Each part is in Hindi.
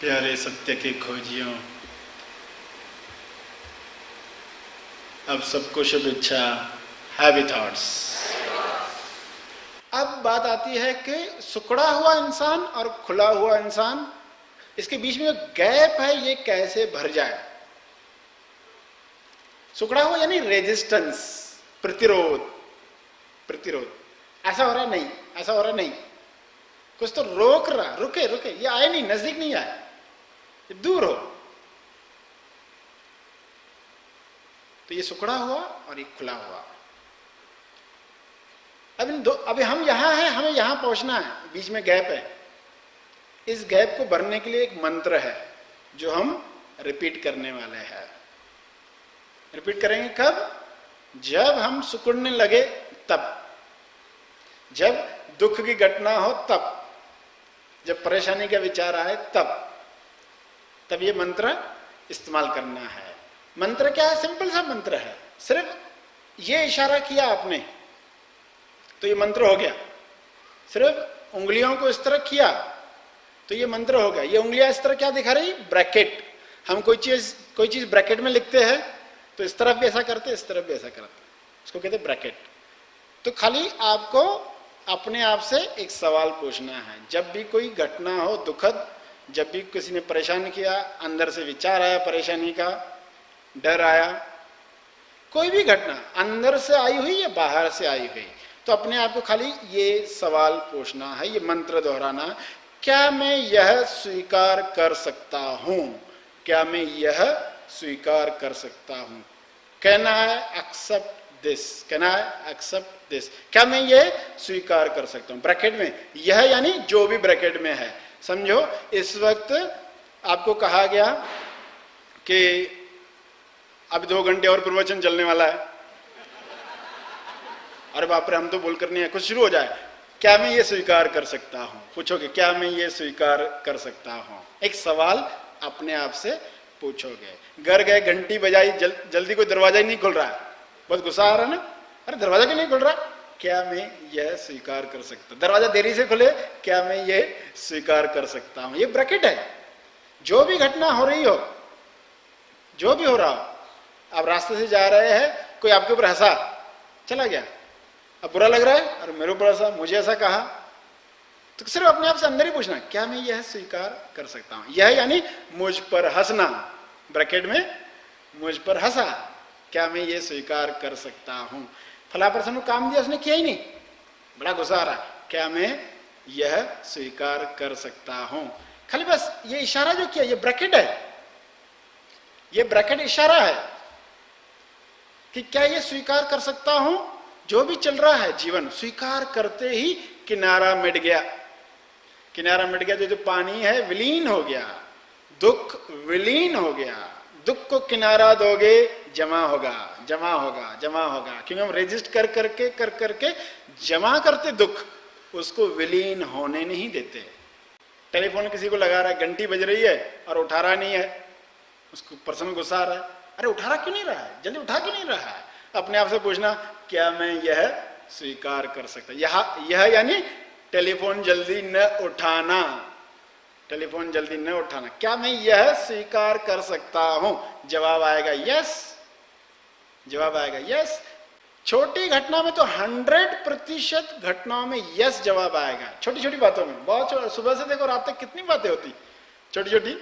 प्यारे सत्य के खोजियों, अब सबको शुभेच्छा, हैवी थॉट्स। अब बात आती है कि सिकुड़ा हुआ इंसान और खुला हुआ इंसान, इसके बीच में जो गैप है ये कैसे भर जाए। सिकुड़ा हुआ यानी रेजिस्टेंस, प्रतिरोध। ऐसा हो रहा नहीं, ऐसा हो रहा नहीं, कुछ तो रोक रहा, रुके रुके, ये आए नहीं, नजदीक नहीं आए, ये दूर हो। तो ये सिकुड़ा हुआ और ये खुला हुआ। अभी हम यहां हैं, हमें यहां पहुंचना है, बीच में गैप है। इस गैप को भरने के लिए एक मंत्र है जो हम रिपीट करने वाले हैं। रिपीट करेंगे कब? जब हम सिकुड़ने लगे तब, जब दुख की घटना हो तब, जब परेशानी का विचार आए तब ये मंत्र इस्तेमाल करना है। मंत्र क्या है? सिंपल सा मंत्र है, सिर्फ ये इशारा किया आपने तो ये मंत्र हो गया। सिर्फ उंगलियों को इस तरह किया तो ये मंत्र हो गया। ये उंगलियां इस तरह क्या दिखा रही? ब्रैकेट। हम कोई चीज ब्रैकेट में लिखते हैं तो इस तरफ भी ऐसा करते, इस तरफ भी ऐसा करते, इसको कहते हैं ब्रैकेट। तो खाली आपको अपने आप से एक सवाल पूछना है। जब भी कोई घटना हो दुखद, जब भी किसी ने परेशान किया, अंदर से विचार आया परेशानी का, डर आया, कोई भी घटना अंदर से आई हुई या बाहर से आई हुई, तो अपने आप को खाली ये सवाल पूछना है, ये मंत्र दोहराना, क्या मैं यह स्वीकार कर सकता हूं? क्या मैं यह स्वीकार कर सकता हूं? कहना है एक्सेप्ट दिस, कहना है एक्सेप्ट दिस। क्या मैं ये स्वीकार कर सकता हूं? ब्रैकेट में यह यानी जो भी ब्रैकेट में है। समझो इस वक्त आपको कहा गया कि अब 2 घंटे और प्रवचन चलने वाला है। अरे बाप रे, हम तो बोल कर नहीं है, कुछ शुरू हो जाए। क्या मैं ये स्वीकार कर सकता हूं? पूछोगे क्या मैं ये स्वीकार कर सकता हूं? एक सवाल अपने आप से पूछोगे। घर गए, घंटी बजाई, जल्दी कोई दरवाजा ही नहीं खुल रहा है, बहुत गुस्सा आ रहा है ना, अरे दरवाजा क्यों नहीं खुल रहा? क्या मैं यह स्वीकार कर सकता? दरवाजा देरी से खुले, क्या मैं ये स्वीकार कर सकता हूं? ये ब्रैकेट है। जो भी घटना हो रही हो, जो भी हो रहा हो, आप रास्ते से जा रहे हैं, कोई आपके ऊपर हंसा, चला गया, अब बुरा लग रहा है, और मेरे ऊपर हंसा, मुझे ऐसा कहा, तो सिर्फ अपने आप से अंदर ही पूछना, क्या मैं यह स्वीकार कर सकता हूं? यह यानी मुझ पर हंसना, ब्रैकेट में मुझ पर हंसा, क्या मैं ये स्वीकार कर सकता हूं? फला पर्सन को काम दिया, उसने किया ही नहीं, बड़ा गुस्सा आ रहा है, क्या मैं यह स्वीकार कर सकता हूं? खाली बस ये इशारा जो किया, ये ब्रैकेट है, ये ब्रैकेट इशारा है कि क्या ये स्वीकार कर सकता हूं? जो भी चल रहा है जीवन, स्वीकार करते ही किनारा मिट गया। किनारा मिट गया तो जो पानी है विलीन हो गया, दुख विलीन हो गया। दुख को किनारा दोगे, जमा होगा, जमा होगा, जमा होगा, क्योंकि हम रेजिस्ट कर करके जमा करते दुख, उसको विलीन होने नहीं देते। टेलीफोन किसी को लगा रहा है, घंटी बज रही है और उठा रहा नहीं है, उसको पर्सन को गुस्सा आ रहा है, अरे उठा रहा क्यों नहीं रहा है, जल्दी उठा क्यों नहीं रहा है? अपने आप से पूछना, क्या मैं यह स्वीकार कर सकता? यह यानी टेलीफोन जल्दी न उठाना, टेलीफोन जल्दी न उठाना। क्या मैं यह स्वीकार कर सकता हूं? जवाब आएगा यस, जवाब आएगा यस। छोटी घटना में तो 100% घटनाओं में यस जवाब आएगा। छोटी छोटी बातों में, बहुत सुबह से देखो रात तक कितनी बातें होती छोटी छोटी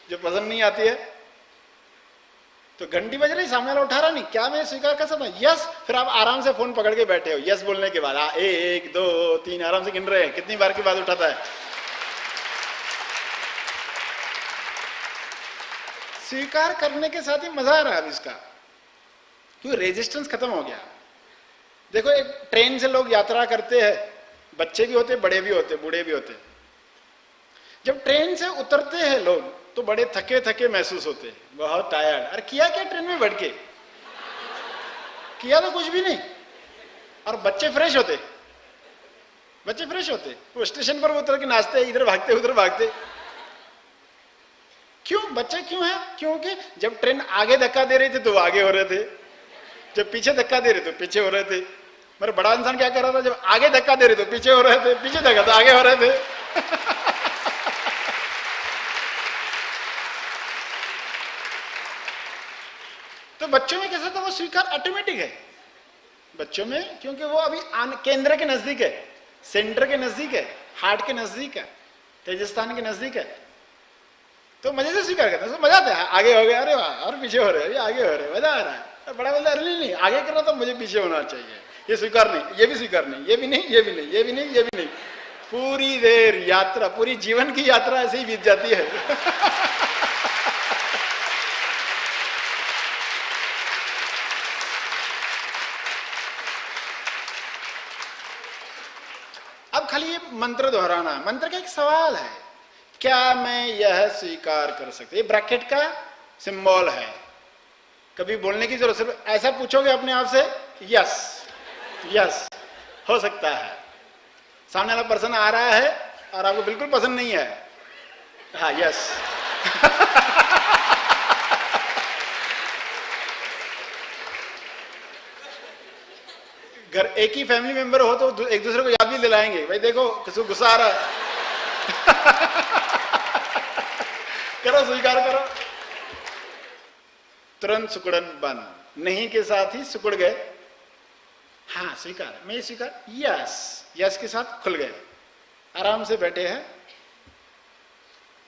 जो पसंद नहीं आती है, तो घंटी बज रही, सामने वाला उठा रहा नहीं, क्या मैं स्वीकार कर सकता हूं? यस। फिर आप आराम से फोन पकड़ के बैठे हो, यस बोलने के बाद 1 2 3 आराम से गिन रहे हैं, कितनी बार की बात उठाता है। स्वीकार करने के साथ ही मजा आ रहा है अब इसका, क्योंकि रेजिस्टेंस खत्म हो गया। देखो एक ट्रेन से लोग यात्रा करते हैं, बच्चे भी होते, बड़े भी होते, बूढ़े भी होते। जब ट्रेन से उतरते हैं लोग तो बड़े थके थके महसूस होते, बहुत टायर्ड। अरे किया क्या ट्रेन में बैठ के? किया तो कुछ भी नहीं। और बच्चे फ्रेश होते, बच्चे फ्रेश होते, वो स्टेशन पर उतर के नाचते, इधर भागते उधर भागते। क्यों? बच्चे क्यों है? क्योंकि जब ट्रेन आगे धक्का दे रही थी तो आगे हो रहे थे, जब पीछे धक्का दे रहे तो पीछे हो रहे थे। मेरा बड़ा इंसान क्या कर रहा था, जब आगे धक्का दे रहे तो पीछे हो रहे थे, पीछे धक्का तो आगे हो रहे थे। बच्चों में कैसा था, वो स्वीकार ऑटोमेटिक है बच्चों में, क्योंकि वो अभी केंद्र के नजदीक है, सेंटर के नजदीक है, हार्ट के नजदीक है, तेजस्थान के नजदीक है, तो मजे से स्वीकार करते हैं, मजा आता है। आगे हो गया, अरे वाह, और पीछे हो रहे हैं, आगे हो रहे हैं, मजा आ रहा है। बड़ा बोलता है, अरे नहीं आगे कर रहा था, मुझे पीछे होना चाहिए, ये स्वीकार नहीं, ये भी स्वीकार नहीं, ये भी नहीं, ये भी नहीं, ये भी नहीं, ये भी नहीं। पूरी देर यात्रा, पूरी जीवन की यात्रा ऐसे ही बीत जाती है। अब खाली ये मंत्र दोहराना, मंत्र का एक सवाल है, क्या मैं यह स्वीकार कर सकता, ये ब्रैकेट का सिंबल है, कभी बोलने की जरूरत, सिर्फ ऐसा पूछोगे अपने आप से, यस यस हो सकता है। सामने वाला पर्सन आ रहा है और आपको बिल्कुल पसंद नहीं है, हाँ यस। घर एक ही फैमिली मेंबर हो तो एक दूसरे को याद भी दिलाएंगे, भाई देखो किसी को गुस्सा आ रहा है। करो, स्वीकार करो, तुरंत सिकुड़न बंद, नहीं के साथ ही सिकुड़ गए, हाँ स्वीकार, मैं स्वीकार, यस यस के साथ खुल गए, आराम से बैठे हैं।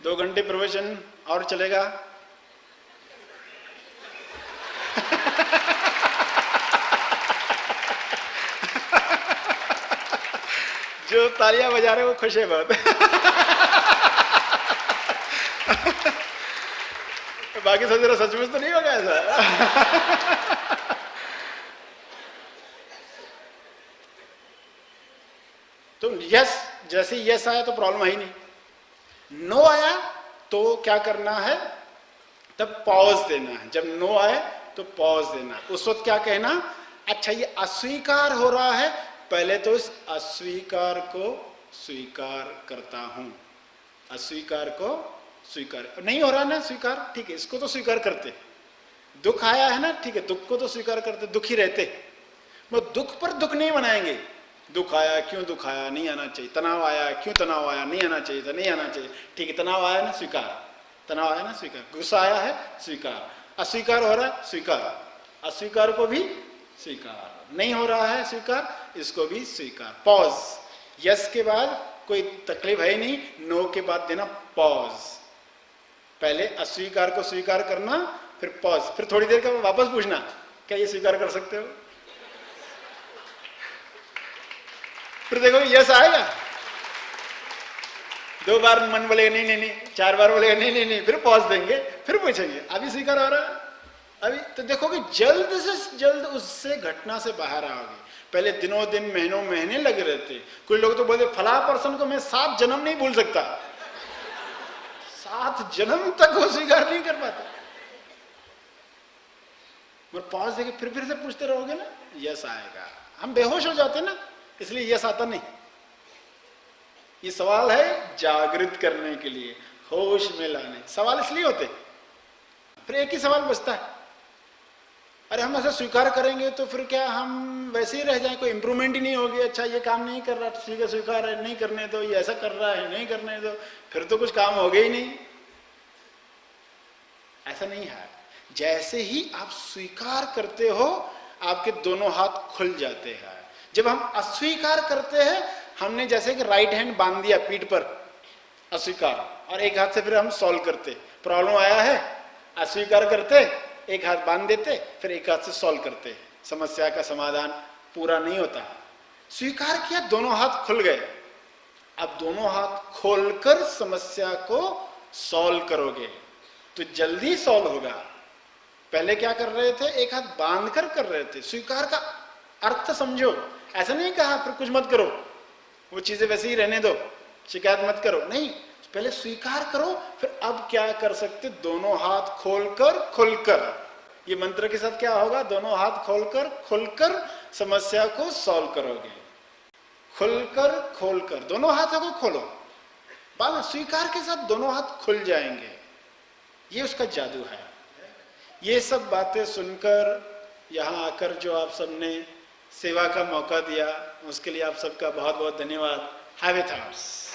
2 घंटे प्रवचन और चलेगा। जो तालियां बजा रहे हैं वो खुश है बहुत। बाकी सोच रहे सचमुच तो नहीं होगा ऐसा। तो यस, जैसे यस आया तो प्रॉब्लम है ही नहीं, नो आया तो क्या करना है, तब पॉज देना है। जब नो आए तो पॉज देना, उस वक्त क्या कहना, अच्छा ये अस्वीकार हो रहा है, पहले तो इस अस्वीकार को स्वीकार करता हूं, अस्वीकार को स्वीकार, नहीं हो रहा ना स्वीकार, ठीक है, इसको तो स्वीकार करते। दुख आया है ना, ठीक है, दुख को तो स्वीकार करते, दुखी रहते, वो दुख पर दुख नहीं बनाएंगे। दुख आया, क्यों दुख आया, नहीं आना चाहिए, तनाव आया, क्यों तनाव आया, नहीं आना चाहिए था, नहीं आना चाहिए, ठीक है, तनाव आया ना स्वीकार, तनाव आया ना स्वीकार, गुस्सा आया है स्वीकार, अस्वीकार हो रहा है स्वीकार, अस्वीकार को भी स्वीकार, नहीं हो रहा है स्वीकार, इसको भी स्वीकार, पॉज। यस के बाद कोई तकलीफ है नहीं, नो के बाद देना पॉज, पहले अस्वीकार को स्वीकार करना, फिर पॉज, फिर थोड़ी देर का वापस पूछना, क्या ये स्वीकार कर सकते हो, फिर देखो यस आएगा। 2 बार मन बोलेगा नहीं नहीं नहीं, 4 बार बोलेगा नहीं नहीं नहीं, फिर पॉज देंगे, फिर पूछेंगे अभी स्वीकार हो रहा है, अभी तो देखोगे जल्द से जल्द उससे घटना से बाहर आओगे। पहले दिनों दिन महीनों महीने लगे रहते, कोई लोग तो बोलते फला पर्सन को मैं 7 जन्म नहीं भूल सकता, 7 जन्म तक वो स्वीकार नहीं कर पाता। मगर पॉज देके फिर से पूछते रहोगे ना, यस आएगा। हम बेहोश हो जाते ना, इसलिए यस आता नहीं। ये सवाल है जागृत करने के लिए, होश में लाने, सवाल इसलिए होते। फिर एक ही सवाल बचता है, अरे हम ऐसा स्वीकार करेंगे तो फिर क्या हम वैसे ही रह जाएं, कोई इंप्रूवमेंट ही नहीं होगी, अच्छा ये काम नहीं कर रहा, ठीक है स्वीकार है, नहीं करने दो, ये ऐसा कर रहा है नहीं करने दो, फिर तो कुछ काम हो गया ही नहीं। ऐसा नहीं है, जैसे ही आप स्वीकार करते हो आपके दोनों हाथ खुल जाते हैं। जब हम अस्वीकार करते हैं, हमने जैसे कि राइट हैंड बांध दिया पीठ पर, अस्वीकार, और एक हाथ से फिर हम सॉल्व करते, प्रॉब्लम आया है अस्वीकार करते, एक हाथ बांध देते, फिर एक हाथ से सॉल्व करते, समस्या का समाधान पूरा नहीं होता। स्वीकार किया, दोनों हाथ खुल गए, अब दोनों हाथ खोलकर समस्या को सॉल्व करोगे तो जल्दी सॉल्व होगा। पहले क्या कर रहे थे, एक हाथ बांध कर रहे थे। स्वीकार का अर्थ समझो, ऐसा नहीं कहा फिर कुछ मत करो, वो चीजें वैसे ही रहने दो, शिकायत मत करो, नहीं, पहले स्वीकार करो, फिर अब क्या कर सकते, दोनों हाथ खोलकर खुलकर। ये मंत्र के साथ क्या होगा, दोनों हाथ खोलकर खुलकर समस्या को सॉल्व करोगे, खुलकर खोलकर, दोनों हाथों को खोलो, बाला स्वीकार के साथ दोनों हाथ खुल जाएंगे, ये उसका जादू है। ये सब बातें सुनकर यहाँ आकर जो आप सबने सेवा का मौका दिया, उसके लिए आप सबका बहुत बहुत धन्यवाद। Have a thoughts.